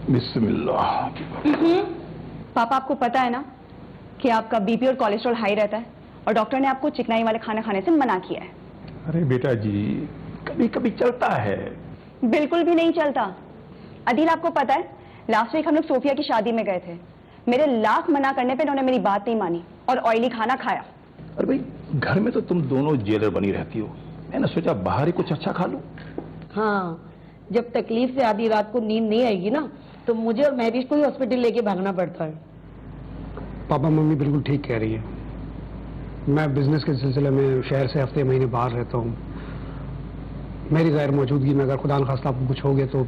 बिस्मिल्लाह। पापा, आपको पता है ना कि आपका बीपी और कोलेस्ट्रॉल हाई रहता है और डॉक्टर ने आपको चिकनाई वाले खाना खाने से मना किया है। अरे बेटा जी, कभी कभी चलता है। बिल्कुल भी नहीं चलता। अदील, आपको पता है लास्ट वीक हम लोग सोफिया की शादी में गए थे। मेरे लाख मना करने पे उन्होंने मेरी बात नहीं मानी और ऑयली खाना खाया। अरे भाई, घर में तो तुम दोनों जेलर बनी रहती हो, मैंने सोचा बाहर ही कुछ अच्छा खा लूं। हाँ, जब तकलीफ से आधी रात को नींद नहीं आएगी ना तो मुझे और महविश को ही हॉस्पिटल लेके भागना पड़ता है। पापा मम्मी बिल्कुल ठीक कह रही है। मैं बिजनेस के सिलसिले में शहर से हफ्ते महीने बाहर रहता हूँ। मेरी गैर मौजूदगी में अगर खुदा न खास्ता आपको कुछ हो गया तो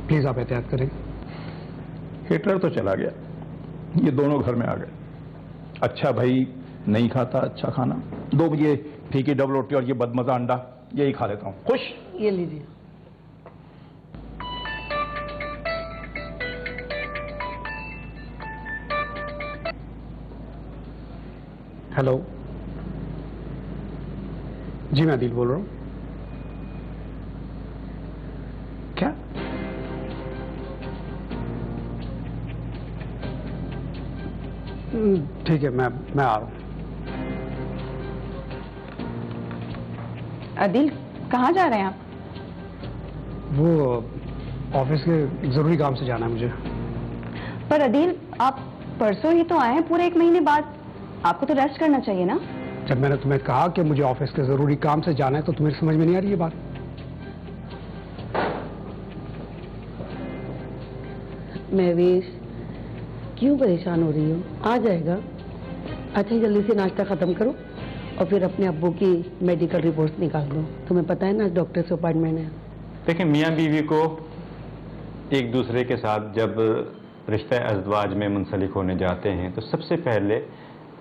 प्लीज आप एहतियात करें। हिटलर तो चला गया, ये दोनों घर में आ गए। अच्छा भाई, नहीं खाता अच्छा खाना, 2 बजे फीकी डबल रोटी और ये बदमजा अंडा, यही खा लेता हूँ। खुश? ये लीजिए। हेलो जी, मैं अदील बोल रहा हूँ। क्या? ठीक है, मैं आ रहा हूँ। अदील, कहाँ जा रहे हैं आप? वो ऑफिस के एक जरूरी काम से जाना है मुझे। पर अदील, आप परसों ही तो आए हैं, पूरे 1 महीने बाद। आपको तो रेस्ट करना चाहिए ना। जब मैंने तुम्हें कहा कि मुझे ऑफिस के जरूरी काम से जाना है तो तुम्हें समझ में नहीं आ रही ये बात? महविश, क्यों परेशान हो रही हो? आ जाएगा। अच्छा, जल्दी से नाश्ता खत्म करो और फिर अपने अब्बू की मेडिकल रिपोर्ट्स निकाल दो। तुम्हें पता है ना, डॉक्टर से अपॉइंटमेंट है। देखिए, मियाँ बीवी को एक दूसरे के साथ जब रिश्ता अज़वाज में मुंसलिक होने जाते हैं तो सबसे पहले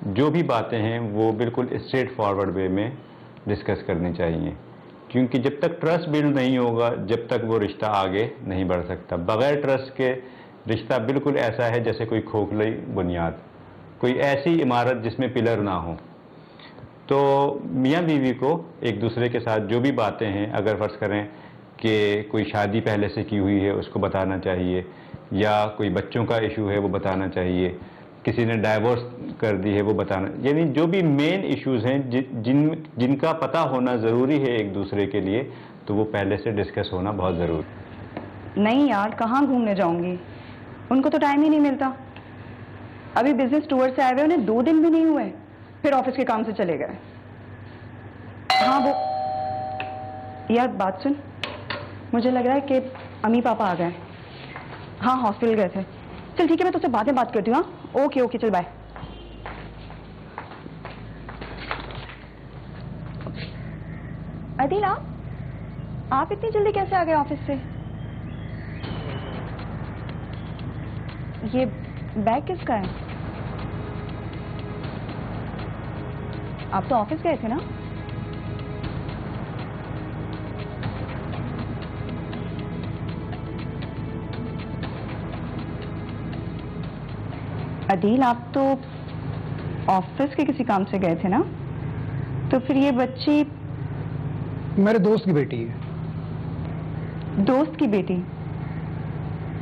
जो भी बातें हैं वो बिल्कुल स्ट्रेट फॉरवर्ड वे में डिस्कस करनी चाहिए, क्योंकि जब तक ट्रस्ट बिल्ड नहीं होगा, जब तक वो रिश्ता आगे नहीं बढ़ सकता। बगैर ट्रस्ट के रिश्ता बिल्कुल ऐसा है जैसे कोई खोखली बुनियाद, कोई ऐसी इमारत जिसमें पिलर ना हो। तो मियाँ बीवी को एक दूसरे के साथ जो भी बातें हैं, अगर फ़र्ज़ करें कि कोई शादी पहले से की हुई है उसको बताना चाहिए, या कोई बच्चों का इशू है वो बताना चाहिए, किसी ने डाइवोर्स कर दी है वो बताना, यानी जो भी मेन इश्यूज़ हैं जिनका पता होना ज़रूरी है एक दूसरे के लिए, तो वो पहले से डिस्कस होना बहुत ज़रूरी। नहीं यार, कहाँ घूमने जाऊंगी, उनको तो टाइम ही नहीं मिलता। अभी बिजनेस टूर से आए हुए उन्हें 2 दिन भी नहीं हुए, फिर ऑफिस के काम से चले गए। हाँ वो यार, बात सुन, मुझे लग रहा है कि अम्मी पापा आ गए। हाँ, हॉस्पिटल गए थे। चल ठीक है, मैं तुझसे बाद में बात करती हूँ। हाँ, ओके ओके, चल बाय। अदील, आप इतनी जल्दी कैसे आ गए ऑफिस से? ये बैग किसका है? आप तो ऑफिस गए थे ना? अदील, आप तो ऑफिस के किसी काम से गए थे ना? तो फिर ये बच्ची मेरे दोस्त की बेटी है। दोस्त की बेटी?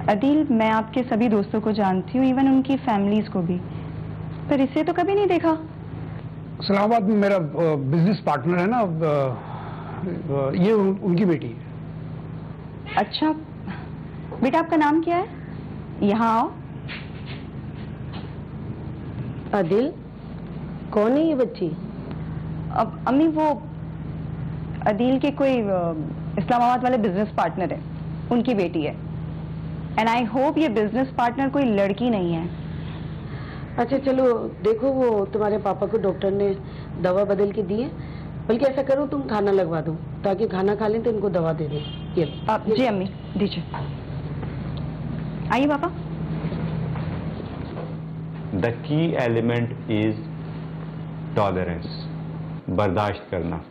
अदील, मैं आपके सभी दोस्तों को जानती हूँ, इवन उनकी फैमिलीज को भी, पर इसे तो कभी नहीं देखा। इस्लामाबाद में मेरा बिजनेस पार्टनर है ना, ये उनकी बेटी है। अच्छा बेटा, आपका नाम क्या है? यहाँ आओ। अदिल, कौन है ये बच्ची? अब अम्मी, वो अदील के कोई इस्लामाबाद वाले बिजनेस पार्टनर है, उनकी बेटी है। एंड आई होप ये बिजनेस पार्टनर कोई लड़की नहीं है। अच्छा चलो, देखो वो तुम्हारे पापा को डॉक्टर ने दवा बदल के दी है, बल्कि ऐसा करो तुम खाना लगवा दो ताकि खाना खा लें तो इनको दवा दे दें। ये जी अम्मी, दीजिए। आइए पापा। The key element is tolerance, बर्दाश्त करना।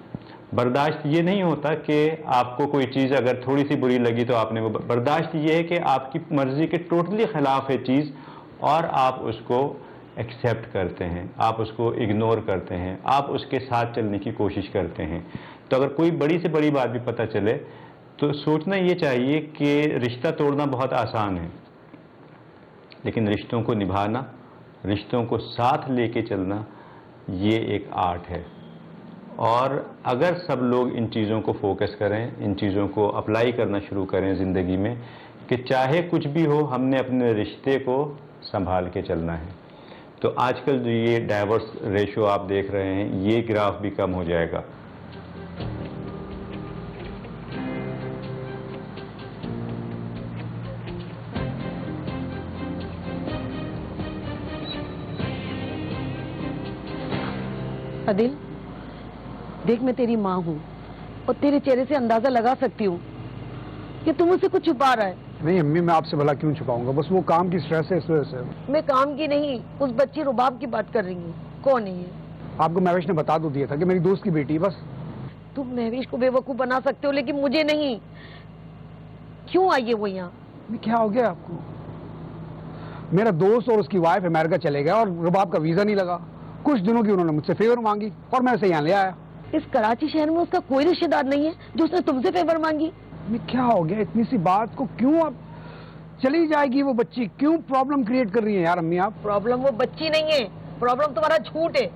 बर्दाश्त ये नहीं होता कि आपको कोई चीज़ अगर थोड़ी सी बुरी लगी तो आपने वो, बर्दाश्त ये है कि आपकी मर्जी के टोटली ख़िलाफ़ है चीज़ और आप उसको एक्सेप्ट करते हैं, आप उसको इग्नोर करते हैं, आप उसके साथ चलने की कोशिश करते हैं। तो अगर कोई बड़ी से बड़ी बात भी पता चले तो सोचना ये चाहिए कि रिश्ता तोड़ना बहुत आसान है, लेकिन रिश्तों को निभाना, रिश्तों को साथ लेके चलना, ये एक आर्ट है। और अगर सब लोग इन चीज़ों को फोकस करें, इन चीज़ों को अप्लाई करना शुरू करें ज़िंदगी में, कि चाहे कुछ भी हो हमने अपने रिश्ते को संभाल के चलना है, तो आजकल जो ये डाइवोर्स रेशो आप देख रहे हैं, ये ग्राफ भी कम हो जाएगा। अदिल, देख मैं तेरी माँ हूँ और तेरे चेहरे से अंदाजा लगा सकती हूँ कि तुम मुझसे कुछ छुपा रहा है। नहीं अम्मी, मैं आपसे भला क्यों छुपाऊंगा, बस वो काम की स्ट्रेस है इस वजह से। मैं काम की नहीं, उस बच्ची रुबाब की बात कर रही हूँ। कौन है ये? आपको महवेश ने बता तो दिया था कि मेरी दोस्त की बेटी है बस। तुम महवेश को बेवकूफ बना सकते हो लेकिन मुझे नहीं। क्यों आई है वो यहाँ? क्या हो गया आपको? मेरा दोस्त और उसकी वाइफ अमेरिका चले गए और रुबाब का वीजा नहीं लगा। कुछ दिनों की उन्होंने मुझसे फेवर मांगी और मैं उसे यहाँ ले आया। इस कराची शहर में उसका कोई रिश्तेदार नहीं है जो उसने तुमसे फेवर मांगी? क्या हो गया? इतनी सी बात को क्यों आप चली जाएगी वो बच्ची? क्यों प्रॉब्लम क्रिएट कर रही है यार अम्मी आप? प्रॉब्लम वो बच्ची नहीं है, प्रॉब्लम तुम्हारा झूठ है।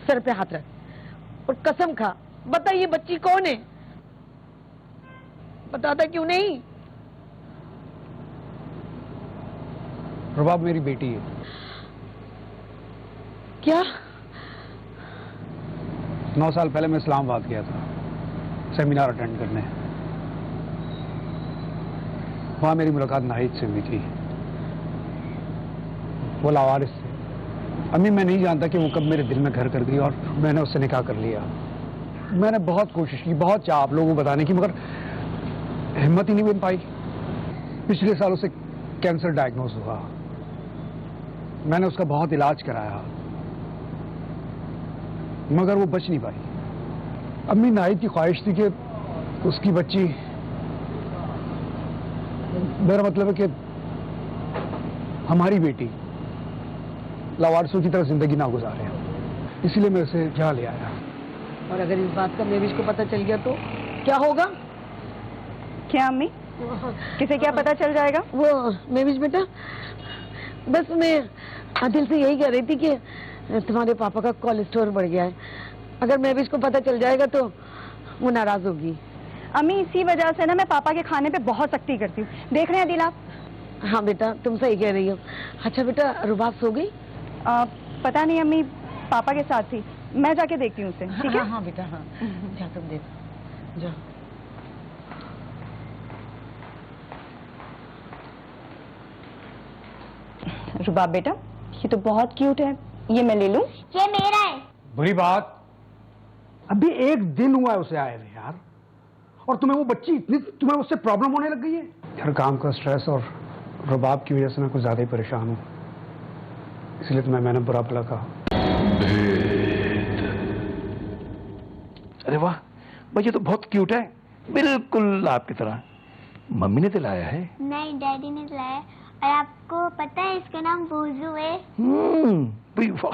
सर पे हाथ रख और कसम खा, बता ये बच्ची कौन है? बताता क्यों नहीं? रुबाब मेरी बेटी है। क्या? 9 साल पहले मैं इस्लामाबाद गया था सेमिनार अटेंड करने। वहां मेरी मुलाकात नाहिद से हुई थी, वो लावारिस से। अम्मी मैं नहीं जानता कि वो कब मेरे दिल में घर कर गई और मैंने उससे निकाह कर लिया। मैंने बहुत कोशिश की, बहुत चाह आप लोगों को बताने की, मगर हिम्मत ही नहीं बन पाई। पिछले साल उसे कैंसर डायग्नोज हुआ। मैंने उसका बहुत इलाज कराया मगर वो बच नहीं पाई। अम्मी नाहिद की ख्वाहिश थी कि उसकी बच्ची, मेरा मतलब है कि हमारी बेटी लावारिसों की तरह जिंदगी ना गुजारे, इसीलिए मैं उसे यहाँ ले आया। और अगर इस बात का महवेश को पता चल गया तो क्या होगा? क्या अम्मी, किसे क्या पता चल जाएगा? वो महवेश बेटा, बस मैं आदिल से यही कह रही थी कि तुम्हारे पापा का कोलेस्ट्रॉल बढ़ गया है। अगर महवेश को पता चल जाएगा तो वो नाराज होगी। अम्मी इसी वजह से ना मैं पापा के खाने पे बहुत सख्ती करती हूँ। देख रहे हैं दिल आप? हाँ बेटा, तुम सही कह रही हो। अच्छा बेटा, रुबाब सो गई? पता नहीं अम्मी, पापा के साथ थी। मैं जाके देखती हूँ उसे, ठीक है? हाँ, हाँ बेटा, हाँ जा तुम देखो, जाओ। रुबाब बेटा, ये तो बहुत क्यूट है, ये मैं ले लूं? ये मेरा है। बुरी बात, अभी 1 दिन हुआ है उसे आए हुए यार, और तुम्हें वो बच्ची इतनी, तुम्हें उससे प्रॉब्लम होने लग गई है। हर काम का स्ट्रेस और रुबाब की वजह से मैं कुछ ज्यादा ही परेशान हूँ, इसलिए तुम्हें मैंने बुरा भला कहा। अरे वाह भाई, ये तो बहुत क्यूट है, बिल्कुल आपकी तरह। मम्मी ने दिलाया है? नहीं, डैडी ने लाया। और आपको पता है इसका नाम बोजू है। भाई वाह।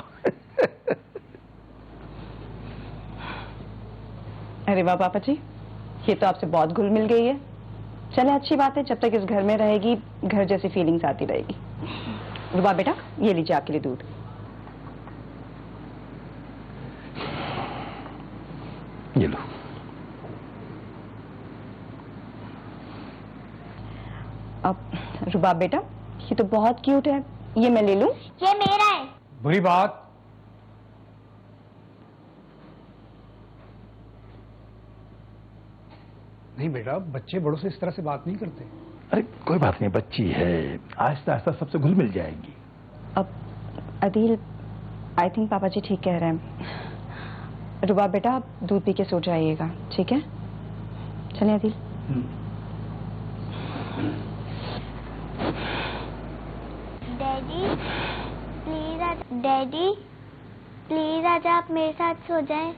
अरे वाह पापा जी, ये तो आपसे बहुत घुल मिल गई है। चले अच्छी बात है, जब तक इस घर में रहेगी घर जैसी फीलिंग्स आती रहेगी। रुबाब बेटा, ये लीजिए आपके लिए दूध। ये लो। अब रुबाब बेटा, ये तो बहुत क्यूट है, ये मैं ले लूं? ये मेरा है। बुरी बात, नहीं बेटा, बच्चे बड़ों से इस तरह से बात नहीं करते। अरे कोई बात नहीं, बच्ची है, आहिस्ता आहिस्ता सबसे घुल मिल जाएगी। अब अदील, आई थिंक पापा जी ठीक कह रहे हैं। रुबाब बेटा, आप दूध पी के सो जाइएगा, ठीक है? चलें अदील। डैडी प्लीज आज आप मेरे साथ सो जाएं।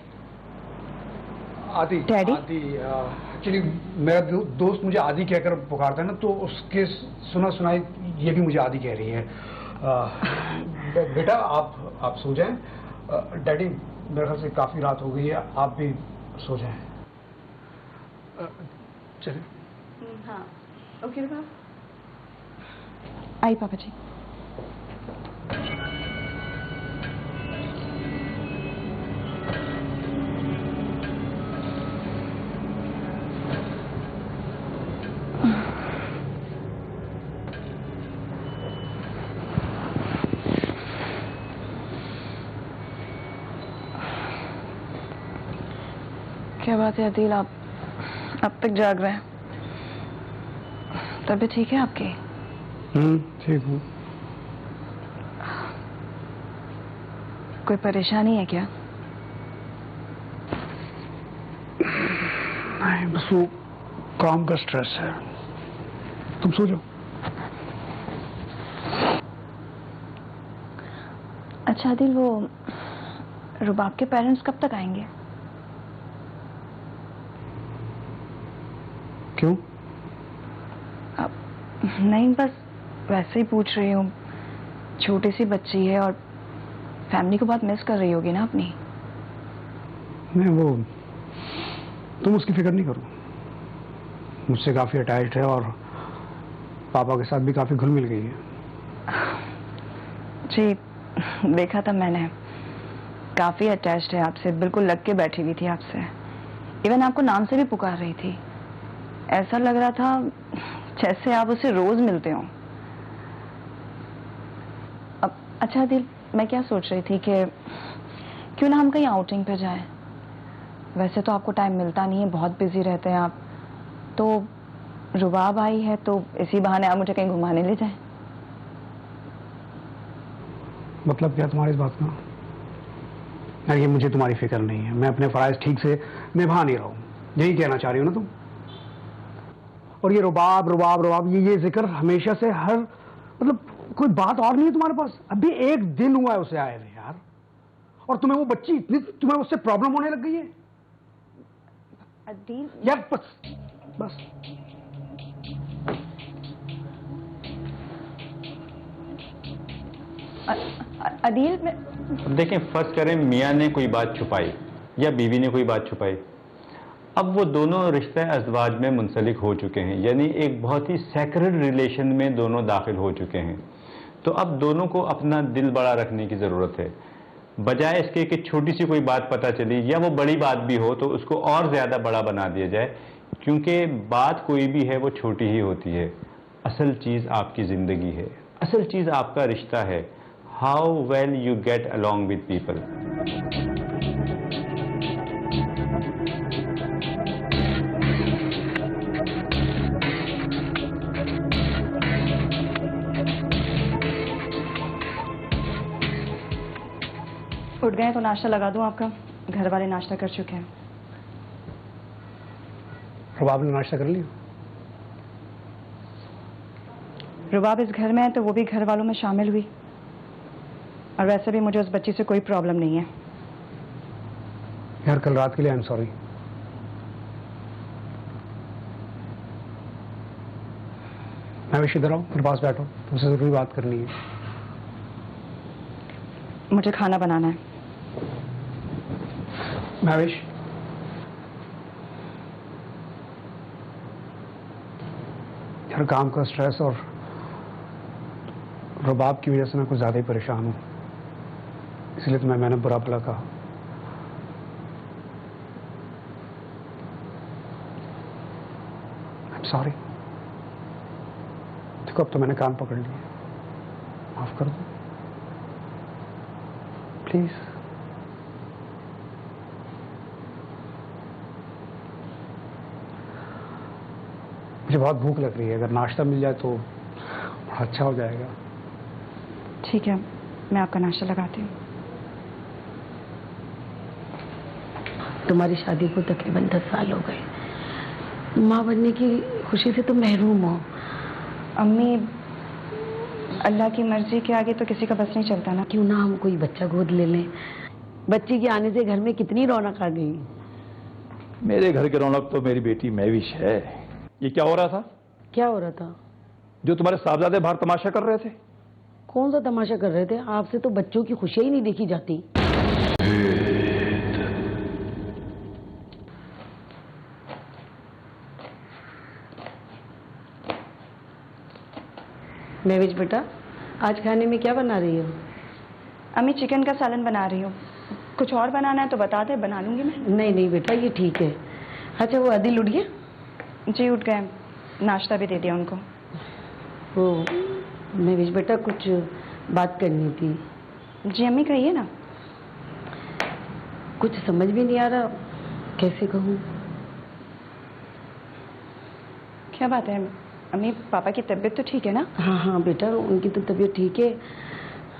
आदि, डैडी? एक्चुअली मेरा दोस्त मुझे आदि कहकर पुकारता है ना, तो उसके सुना सुनाई ये भी मुझे आदि कह रही है। बेटा आप सो जाएं। डैडी मेरे ख्याल से काफी रात हो गई है, आप भी सो जाएं। चलिए। हाँ ओके पापा। आई पापा जी। क्या बात है अदील, आप अब तक जाग रहे हैं? तबीयत ठीक है आपकी? ठीक हूँ। कोई परेशानी है क्या? नहीं, बस वो काम का स्ट्रेस है। तुम सो जाओ। अच्छा अदील, वो रुबाब के पेरेंट्स कब तक आएंगे? क्यों? नहीं, बस वैसे ही पूछ रही हूँ। छोटी सी बच्ची है और फैमिली को बहुत मिस कर रही होगी ना अपनी। नहीं, वो तुम उसकी फिक्र नहीं करो। मुझसे काफी अटैच्ड है और पापा के साथ भी काफी घुल मिल गई है। जी देखा था मैंने, काफी अटैच्ड है आपसे, बिल्कुल लग के बैठी हुई थी आपसे। इवन आपको नाम से भी पुकार रही थी। ऐसा लग रहा था जैसे आप उसे रोज मिलते हो। अब अच्छा दिल, मैं क्या सोच रही थी कि क्यों ना हम कहीं आउटिंग पे जाएं। वैसे तो आपको टाइम मिलता नहीं है, बहुत बिजी रहते हैं आप। तो रुबाब आई है तो इसी बहाने आप मुझे कहीं घुमाने ले जाएं। मतलब क्या तुम्हारी इस बात का? यार ये मुझे तुम्हारी फिक्र नहीं है, मैं अपने फराइज ठीक से निभा नहीं रहा हूँ, यही कहना चाह रही हो ना तुम? और ये रुबाब रुबाब रुबाब, ये जिक्र हमेशा से हर, मतलब कोई बात और नहीं है तुम्हारे पास? अभी एक दिन हुआ है उसे आए हुए यार, और तुम्हें वो बच्ची इतनी, तुम्हें उससे प्रॉब्लम होने लग गई है अदील यार। बस बस अदील मैं देखें, फर्स्ट करें मियाँ ने कोई बात छुपाई या बीवी ने कोई बात छुपाई। अब वो दोनों रिश्ते अज़वाज में मुंसलिक हो चुके हैं, यानी एक बहुत ही सैक्रेड रिलेशन में दोनों दाखिल हो चुके हैं। तो अब दोनों को अपना दिल बड़ा रखने की ज़रूरत है, बजाय इसके कि छोटी सी कोई बात पता चली या वो बड़ी बात भी हो तो उसको और ज़्यादा बड़ा बना दिया जाए, क्योंकि बात कोई भी है वो छोटी ही होती है। असल चीज़ आपकी ज़िंदगी है, असल चीज़ आपका रिश्ता है। How well you get along with people. उठ गए तो नाश्ता लगा दूं आपका? घर वाले नाश्ता कर चुके हैं। रुबाब ने नाश्ता कर लिया? रुबाब इस घर में है तो वो भी घर वालों में शामिल हुई। और वैसे भी मुझे उस बच्ची से कोई प्रॉब्लम नहीं है। यार कल रात के लिए आई एम सॉरी। मैं विश इधर आओ, मेरे पास बैठो, तुमसे जरूरी बात करनी है। मुझे खाना बनाना है। महविश, यार काम का स्ट्रेस और रुबाब की वजह से मैं कुछ ज्यादा ही परेशान हूं, इसलिए तो मैंने बुरा भला कहा। I am sorry. देखो अब तो मैंने कान पकड़ लिए, माफ कर दो प्लीज। मुझे बहुत भूख लग रही है, अगर नाश्ता मिल जाए तो बड़ा अच्छा हो जाएगा। ठीक है, मैं आपका नाश्ता लगाती हूँ। तुम्हारी शादी को तकरीबन 10 साल हो गए। माँ बनने की खुशी से तुम महरूम हो। अम्मी, अल्लाह की मर्जी के आगे तो किसी का बस नहीं चलता ना। क्यों ना हम कोई बच्चा गोद ले लें? बच्ची के आने से घर में कितनी रौनक आ गई। मेरे घर की रौनक तो मेरी बेटी महविश है। ये क्या हो रहा था? क्या हो रहा था? जो तुम्हारे साहबजादे बाहर तमाशा कर रहे थे। कौन सा तमाशा कर रहे थे? आपसे तो बच्चों की खुशियां ही नहीं देखी जाती। महविश बेटा, आज खाने में क्या बना रही हो? अम्मी चिकन का सालन बना रही हूँ। कुछ और बनाना है तो बता दे, बना लूंगी मैं। नहीं नहीं बेटा, ये ठीक है। अच्छा, वो आदिल उठ गया? जी उठ गए, नाश्ता भी दे दिया उनको। वो महविश बेटा, कुछ बात करनी थी। जी अम्मी कहिए ना। कुछ समझ भी नहीं आ रहा, कैसे कहूँ। क्या बात है अम्मी, पापा की तबीयत तो ठीक है ना? हाँ हाँ बेटा, उनकी तो तबीयत ठीक है।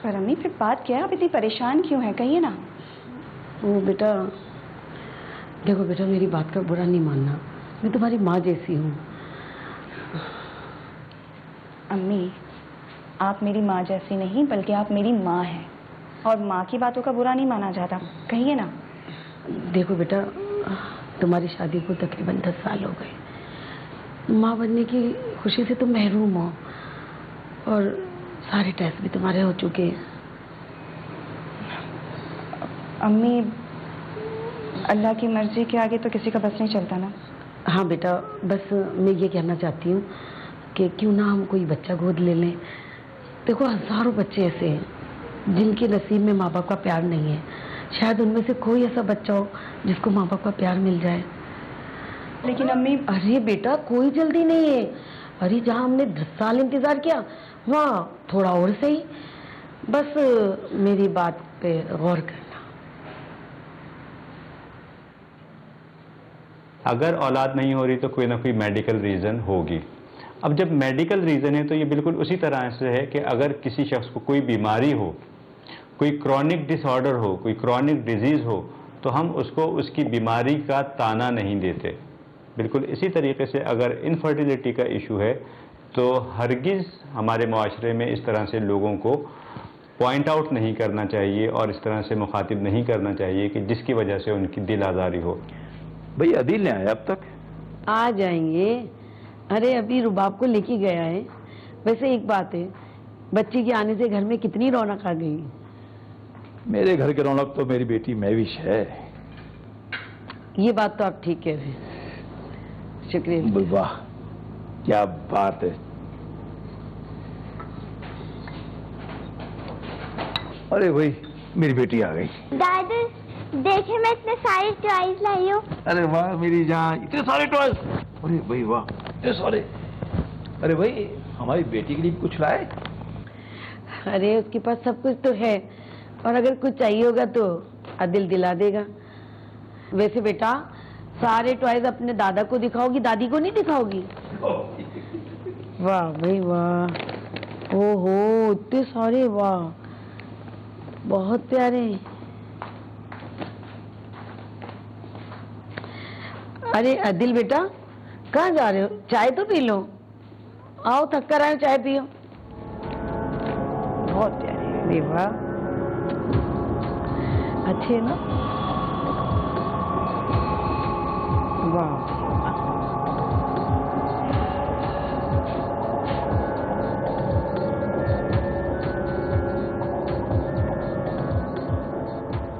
पर अम्मी फिर बात क्या है, आप इतनी परेशान क्यों हैं, कहिए ना। वो बेटा, देखो बेटा, मेरी बात का बुरा नहीं मानना, मैं तुम्हारी माँ जैसी हूँ। अम्मी आप मेरी माँ जैसी नहीं, बल्कि आप मेरी माँ हैं, और माँ की बातों का बुरा नहीं माना जाता, कहिए ना। देखो बेटा, तुम्हारी शादी को तकरीबन 10 साल हो गए। माँ बनने की खुशी से तुम महरूम हो, और सारे टेस्ट भी तुम्हारे हो चुके हैं। अम्मी अल्लाह की मर्जी के आगे तो किसी का बस नहीं चलता ना। हाँ बेटा, बस मैं ये कहना चाहती हूँ कि क्यों ना हम कोई बच्चा गोद ले लें। देखो, हजारों बच्चे ऐसे हैं जिनके नसीब में माँ बाप का प्यार नहीं है। शायद उनमें से कोई ऐसा बच्चा हो जिसको माँ बाप का प्यार मिल जाए। लेकिन अम्मी, अरे बेटा, कोई जल्दी नहीं है। अरे जहाँ हमने 10 साल इंतजार किया, वहाँ थोड़ा और सही। बस मेरी बात पे गौर करना। अगर औलाद नहीं हो रही तो कोई ना कोई मेडिकल रीज़न होगी। अब जब मेडिकल रीज़न है तो ये बिल्कुल उसी तरह से है कि अगर किसी शख्स को कोई बीमारी हो, कोई क्रॉनिक डिसऑर्डर हो, कोई क्रॉनिक डिजीज़ हो, तो हम उसको उसकी बीमारी का ताना नहीं देते। बिल्कुल इसी तरीके से अगर इनफर्टिलिटी का इशू है तो हरगिज़ हमारे माशरे में इस तरह से लोगों को पॉइंट आउट नहीं करना चाहिए और इस तरह से मुखातिब नहीं करना चाहिए कि जिसकी वजह से उनकी दिल आज़ारी हो। भाई अदील ने आया अब तक? आ जाएंगे। अरे अभी रुबाब को लेके गया है। वैसे एक बात है, बच्ची के आने से घर में कितनी रौनक आ गई। मेरे घर की रौनक तो मेरी बेटी महविश है। ये बात तो आप ठीक कह रहे हैं। शुक्रिया। वाह क्या बात है। अरे भाई मेरी बेटी आ गई। दादी देखिए, मैं इतने सारे टॉयज लाई हूँ। अरे वाह मेरी जान, इतने सारे टॉयज। अरे भाई वाह, इतने सारे। अरे भाई हमारी बेटी के लिए कुछ लाए? अरे उसके पास सब कुछ तो है, और अगर कुछ चाहिए होगा तो आदिल दिला देगा। वैसे बेटा, सारे टॉयज अपने दादा को दिखाओगी, दादी को नहीं दिखाओगी? वाह भाई वाह, ओहो इतने सारे, वाह बहुत प्यारे। अरे आदिल बेटा, कहाँ जा रहे हो? चाय तो पी लो। आओ, थक कर आए, चाय पियो। बहुत प्यारे। अरे वाह, अच्छे है ना? वाह,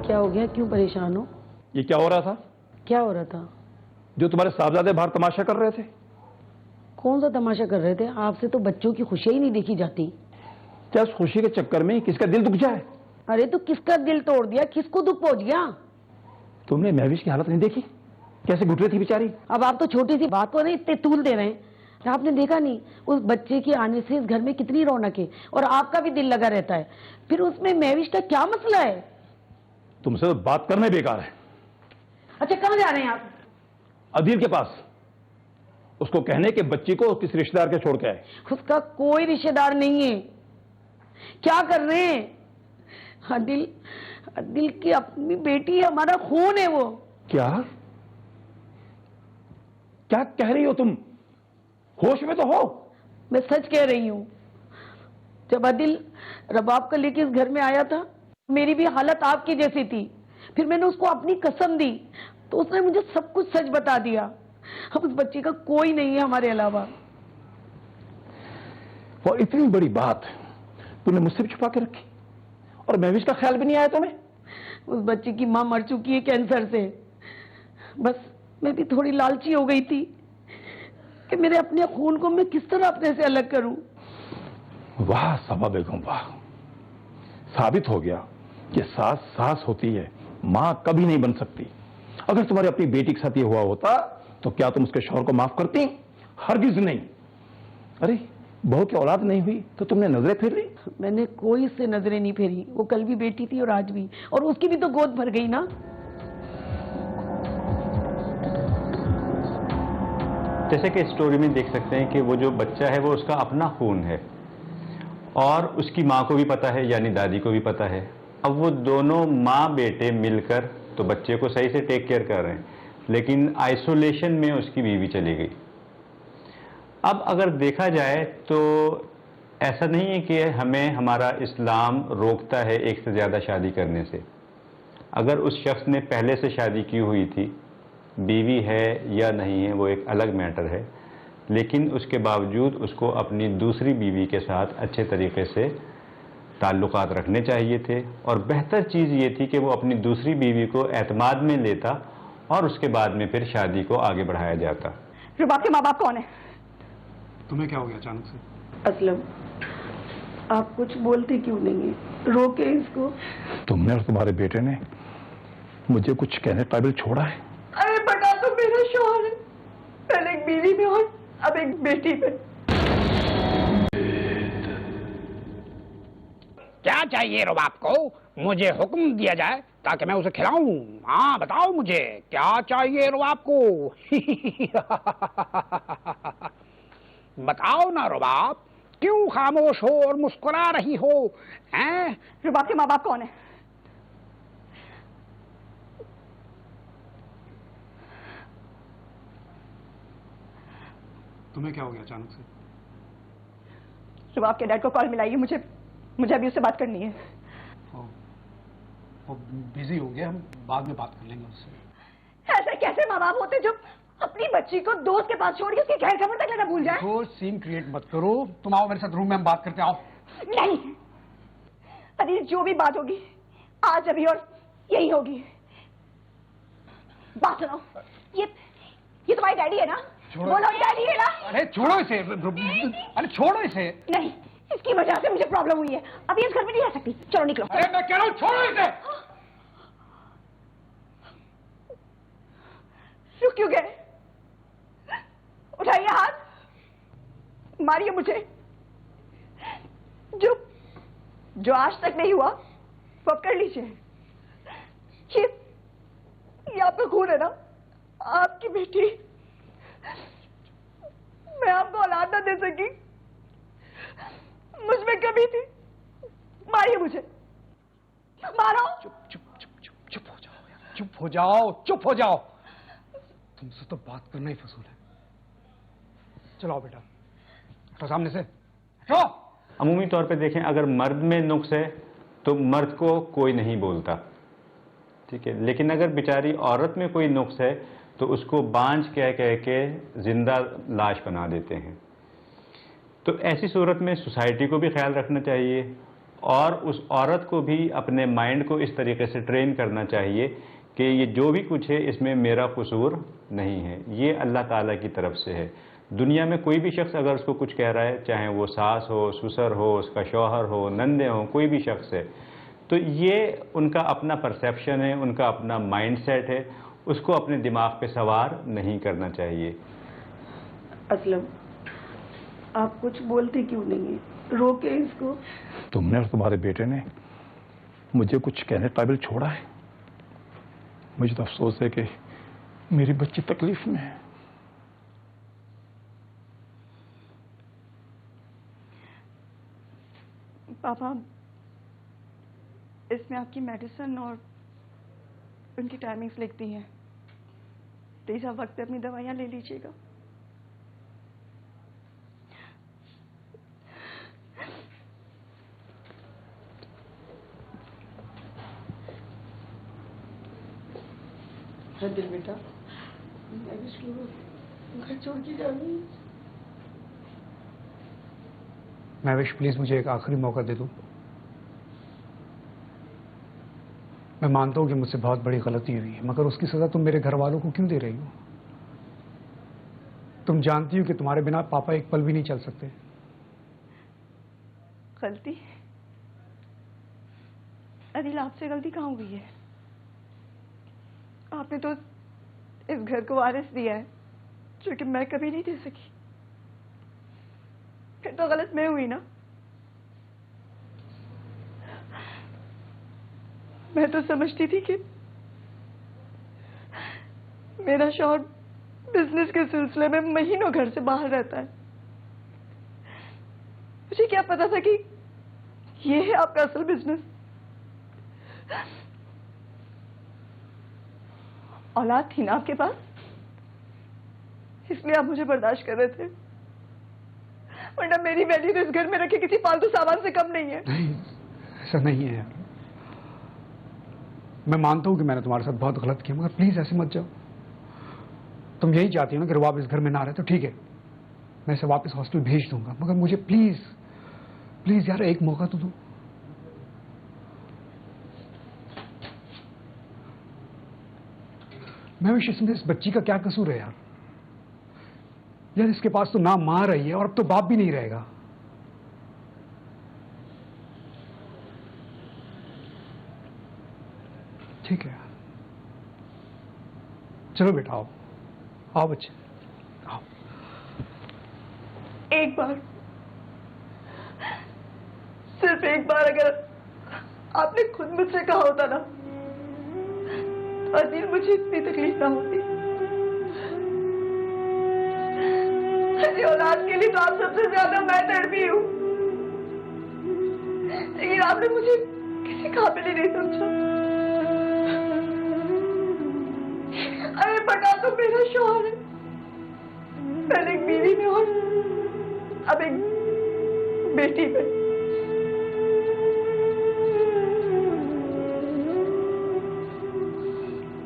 क्या हो गया? क्यों परेशान हो? ये क्या हो रहा था? क्या हो रहा था? जो तुम्हारे साहबजादे बाहर तमाशा कर रहे थे। कौन सा तमाशा कर रहे थे? आपसे तो बच्चों की खुशियां ही नहीं देखी जाती। क्या उस खुशी के चक्कर में किसका दिल दुख जाए? अरे तो किसका दिल तोड़ दिया, किसको दुख पहुंच गया? तुमने महविश की हालत नहीं देखी, कैसे घुट रही थी बेचारी। अब आप तो छोटी सी बात को नहीं इतने तूल दे रहे हैं। आपने देखा नहीं, उस बच्चे के आने से इस घर में कितनी रौनक है, और आपका भी दिल लगा रहता है। फिर उसमें महविश का क्या मसला है? तुमसे तो बात करना ही बेकार है। अच्छा, कहाँ जा रहे हैं आप? अदील के पास। उसको कहने के बच्ची को किस रिश्तेदार के छोड़ के आए। उसका कोई रिश्तेदार नहीं है। क्या कर रहे हैं? अदिल, अदिल की अपनी बेटी है, हमारा खून है वो। क्या क्या कह रही हो तुम? होश में तो हो? मैं सच कह रही हूं। जब अदिल रबाब को लेके इस घर में आया था, मेरी भी हालत आपकी जैसी थी। फिर मैंने उसको अपनी कसम दी तो उसने मुझे सब कुछ सच बता दिया। अब उस बच्चे का कोई नहीं है हमारे अलावा। और इतनी बड़ी बात तूने मुझसे भी छुपा के रखी, और महविश का ख्याल भी नहीं आया तुम्हें? उस बच्चे की मां मर चुकी है कैंसर से। बस मैं भी थोड़ी लालची हो गई थी कि मेरे अपने खून को मैं किस तरह अपने से अलग करूं। वाह सबा बेगम वाह, साबित हो गया कि सास सास होती है, मां कभी नहीं बन सकती। अगर तुम्हारी अपनी बेटी के साथ ये हुआ होता तो क्या तुम उसके शौहर को माफ करती? हरगिज नहीं। अरे बहू की औलाद नहीं हुई तो तुमने नजरें फेर ली? मैंने कोई से नजरें नहीं फेरी, वो कल भी बेटी थी और आज भी, और उसकी भी तो गोद भर गई ना। जैसे कि स्टोरी में देख सकते हैं कि वो जो बच्चा है वो उसका अपना खून है और उसकी माँ को भी पता है, यानी दादी को भी पता है। अब वो दोनों माँ बेटे मिलकर तो बच्चे को सही से टेक केयर कर रहे हैं, लेकिन आइसोलेशन में उसकी बीवी चली गई। अब अगर देखा जाए तो ऐसा नहीं है कि हमें हमारा इस्लाम रोकता है एक से ज़्यादा शादी करने से। अगर उस शख्स ने पहले से शादी की हुई थी, बीवी है या नहीं है वो एक अलग मैटर है, लेकिन उसके बावजूद उसको अपनी दूसरी बीवी के साथ अच्छे तरीके से ताल्लुकात रखने चाहिए थे। और बेहतर चीज़ ये थी कि वो अपनी दूसरी बीवी को एतमाद में लेता और उसके बाद में फिर शादी को आगे बढ़ाया जाता। रुबाब के माँ बाप कौन है? तुम्हें क्या हो गया अचानक से? असलम, आप कुछ बोलते क्यों नहीं है? रोके इसको। तुमने और तुम्हारे बेटे ने मुझे कुछ कहने काबिल छोड़ा है? अरे बड़ा तो मेरा शौहर है, पहले एक बीवी में और अब एक बेटी में। क्या चाहिए रुबाब को? मुझे हुक्म दिया जाए ताकि मैं उसे खिलाऊं। हाँ बताओ मुझे क्या चाहिए रुबाब को? बताओ ना रुबाब, क्यों खामोश हो और मुस्कुरा रही हो? हैं? रुबाब के माँ बाप कौन है? तुम्हें क्या हो गया अचानक से? रुबाब के डैड को कॉल मिलाइए, मुझे अभी उससे बात करनी है। वो बिजी हो गया, हम बाद में बात कर लेंगे उससे। ऐसे कैसे माँ बाप होते जो अपनी बच्ची को दोस्त के पास छोड़ के उसकी खैर खबर तक लेना भूल जाए? तो सीन क्रिएट मत करो, तुम आओ मेरे साथ रूम में, हम बात करते। आओ। नहीं, अरे जो भी बात होगी आज अभी और यही होगी। बात सुनो, ये तुम्हारी डैडी है ना? बोलो डैडी है ना? अरे छोड़ो इसे, अरे छोड़ो इसे। नहीं, इसकी वजह से मुझे प्रॉब्लम हुई है, अभी इस घर में नहीं रह सकती। चलो निकलो। अरे मैं कह रहा हूँ छोड़ो इसे। रुक क्यों गए? उठाइए हाथ, मारिए मुझे। जो आज तक नहीं हुआ वो अब कर लीजिए। ये आपका खून है ना, आपकी बेटी। मैं आपको औलाद ना दे सकी, मुझ में कमी थी। मारिए मुझे, मारो। चुप हो जाओ यार, चुप हो जाओ, चुप हो जाओ। तुमसे तो बात करना ही फजूल है। चलो बेटा, हटो सामने से, हटो। अमूमी तौर पे देखें, अगर मर्द में नुक्स है तो मर्द को कोई नहीं बोलता, ठीक है, लेकिन अगर बेचारी औरत में कोई नुक्स है तो उसको बांझ कह कह के जिंदा लाश बना देते हैं। तो ऐसी सूरत में सोसाइटी को भी ख्याल रखना चाहिए और उस औरत को भी अपने माइंड को इस तरीके से ट्रेन करना चाहिए कि ये जो भी कुछ है इसमें मेरा कसूर नहीं है, ये अल्लाह ताला की तरफ से है। दुनिया में कोई भी शख्स अगर उसको कुछ कह रहा है, चाहे वो सास हो, ससुर हो, उसका शौहर हो, नंदे हो, कोई भी शख्स है, तो ये उनका अपना परसेप्शन है, उनका अपना माइंडसेट है, उसको अपने दिमाग पे सवार नहीं करना चाहिए। असलम, आप कुछ बोलते क्यों नहीं है? रोके इसको। तुमने और तुम्हारे बेटे ने मुझे कुछ कहने काबिल छोड़ा है? मुझे तो अफसोस है कि मेरी बच्ची तकलीफ में है। पापा, इसमें आपकी मेडिसिन और उनकी टाइमिंग्स लिखती हैं, प्लीज आप वक्त पे अपनी दवाइयाँ ले लीजिएगा। दिल बेटा, मैं भी शुरू घर छोड़ के जाऊंगी। महविश प्लीज मुझे एक आखिरी मौका दे दो। मैं मानता हूं कि मुझसे बहुत बड़ी गलती हुई है, मगर उसकी सजा तुम मेरे घर वालों को क्यों दे रही हो? तुम जानती हो कि तुम्हारे बिना पापा एक पल भी नहीं चल सकते। गलती? अनिल, आपसे गलती कहाँ हुई है? आपने तो इस घर को वारिस दिया है जो कि मैं कभी नहीं दे सकी। फिर तो गलत मैं हुई ना। मैं तो समझती थी कि मेरा शौहर बिजनेस के सिलसिले में महीनों घर से बाहर रहता है। मुझे क्या पता था कि ये है आपका असल बिजनेस। औलाद थी ना आपके पास, इसलिए आप मुझे बर्दाश्त कर रहे थे, वरना मेरी वैल्यू तो इस घर में रखे किसी फालतू सामान से कम नहीं है। नहीं, ऐसा नहीं है यार। मैं मानता हूं कि मैंने तुम्हारे साथ बहुत गलत किया, मगर प्लीज ऐसे मत जाओ। तुम यही चाहती हो ना कि रुबाब इस घर में ना रहे, तो ठीक है, मैं इसे वापस हॉस्टल भेज दूंगा, मगर मुझे प्लीज प्लीज यार एक मौका तो दो। मैं विश, इसमें इस बच्ची का क्या कसूर है यार? यार इसके पास तो ना मां रही है और अब तो बाप भी नहीं रहेगा। ठीक है, चलो बेटा, आओ आओ बच्चे, आओ। एक बार, सिर्फ एक बार अगर आपने खुद मुझसे कहा होता ना, तो अनिल मुझे इतनी तकलीफ ना होती। मेरी औलाद के लिए तो आप सबसे ज्यादा मैं तड़पी हूँ, लेकिन आपने मुझे किसी काबिल ही नहीं समझा। अरे बना तो मेरा शौहर है, पहले एक बीवी में और अब एक बेटी में।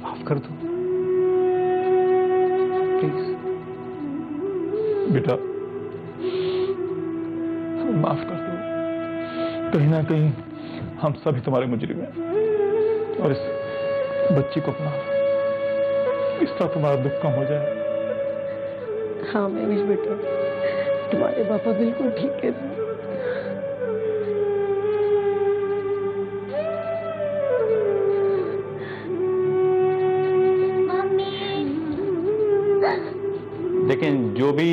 माफ कर दो प्लीज। बेटा, हमें माफ कर दो। कहीं ना कहीं हम सभी तुम्हारे मुजरिम हैं, और इस बच्ची को अपना इसका तुम्हारा दुख कम हो जाए। हाँ मैं विश बेटा, तुम्हारे पापा बिल्कुल ठीक है। लेकिन जो भी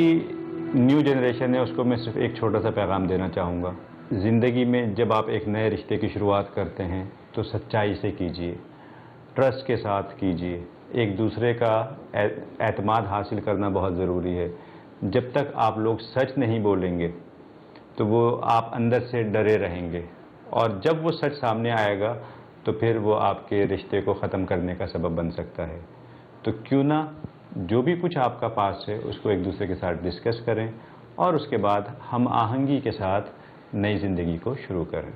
न्यू जनरेशन है उसको मैं सिर्फ एक छोटा सा पैगाम देना चाहूँगा। ज़िंदगी में जब आप एक नए रिश्ते की शुरुआत करते हैं तो सच्चाई से कीजिए, ट्रस्ट के साथ कीजिए। एक दूसरे का एतमाद हासिल करना बहुत ज़रूरी है। जब तक आप लोग सच नहीं बोलेंगे तो वो आप अंदर से डरे रहेंगे, और जब वो सच सामने आएगा तो फिर वो आपके रिश्ते को ख़त्म करने का सबब बन सकता है। तो क्यों ना जो भी कुछ आपका पास है उसको एक दूसरे के साथ डिस्कस करें, और उसके बाद हम आहंगी के साथ नई ज़िंदगी को शुरू करें।